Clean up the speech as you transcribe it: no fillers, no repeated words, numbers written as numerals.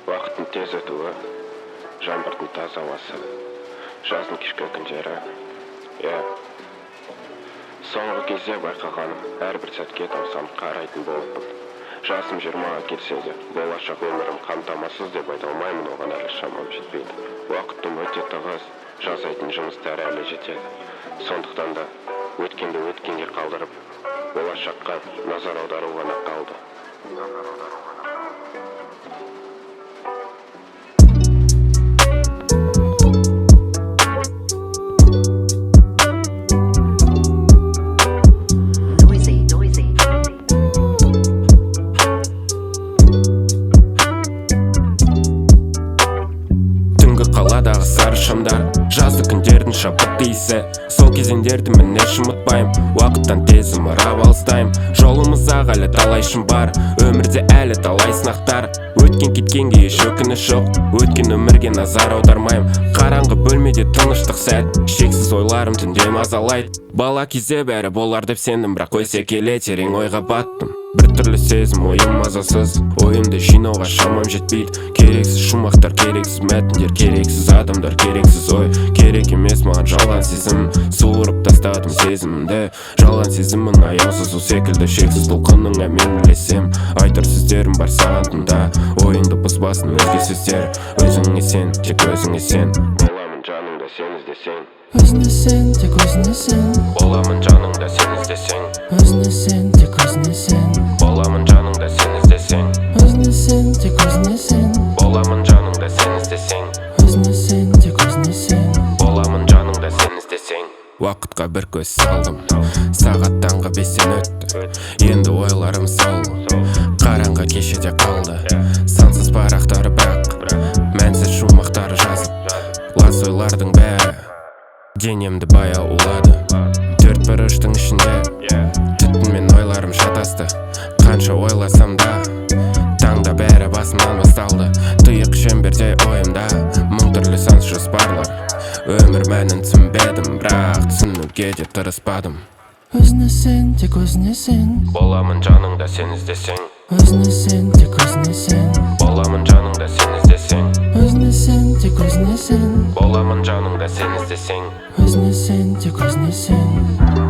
Уақыттың тез өтуі, жаңбырдың таза ауасы, жаздың кешкі күндері. Соңғы кезде байқағаным, әрбір сәтке таусам қарайтын болыппын. Жасым 20-ға келсе де, болашақ өмірім қамтамасыз деп айта алмаймын, оған әлі шамам жетпейді. Уақытым өте тығыз, жасайтын жұмыстар әлі жетеді. Сондықтан да өткенді өткенге қалдырып, болашаққа назар аудару ғана қалды. Қаладағы сары шамдар, жазды күндердің шабыт иісі. Сол кезеңдерді мен еш ұмытпаймын, уақыттан тез ымырап алыстаймын. Жолымызда әлі талай шың бар, өмірде әлі талай сынақтар. Өткен кеткенге еш өкініш жоқ, өткен өмірге назар аудармаймын. Қараңғы бөлмеде тыныштық сәт, шексіз ойларым түнде мазалайды. Бала кезде бәрі болар деп сендім, бірақ өсе келе терең ойға баттым. Бір түрлі сезім ойым мазасыз, ойымды жинауға шамам жетпейді. Керексіз шумақтар, керексіз мәтіндер, керексіз адамдар, керексіз ой. Керек емес маған жалған сезім, суырып тастадым сезімімді. Жалған сезімін аяусыз у секілді, шексіз толқыныңа мен ілесем. Айтар сөздерім бар саған тыңда, ойыңды бұзбасын өзге сөздер. Өзіңе сен, тек өзіңе сен. Боламын жаныңда сен іздесең, өзіңе сен, тек өзіңе сен. боламын жаныңда сен іздесең, Өзіңе сен, тек өзіңе сен. боламын жаныңда сен іздесең, Өзіңе сен, тек өзіңе сен. боламын жаныңда сен іздесең, Өзіңе сен, тек өзіңе сен. боламын жаныңда сен іздесең. Уақытқа бір көз салдым, сағат таңғы 5-тен өтті. Енді ойларым сол, қараңғы кешеде қалды. Сансыз парақтары бірақ, мәнсіз шумақтары жазып. Лас ойлардың бәрі денемді баяу улады. Төрт бұрыштың ішінде түтінмен ойларым шатасты. Қанша ойласам да, таңда бәрі басымнан басталды. Тұйық шеңберде ойымда мың түрлі санс жоспарлар. Өмір мәнін түсінбедім, бірақ түсінуге де тырыспадым. Өзіңе сен, тек өзіңе сен. Боламын жаныңда сен іздесең, Өзіңе сен, тек өзіңе сен. боламын жаныңда сен іздесең, Өзіңе сен, тек өзіңе сен. боламын жаныңда сен іздесең. Өзіңе сен, тек өзіңе сен.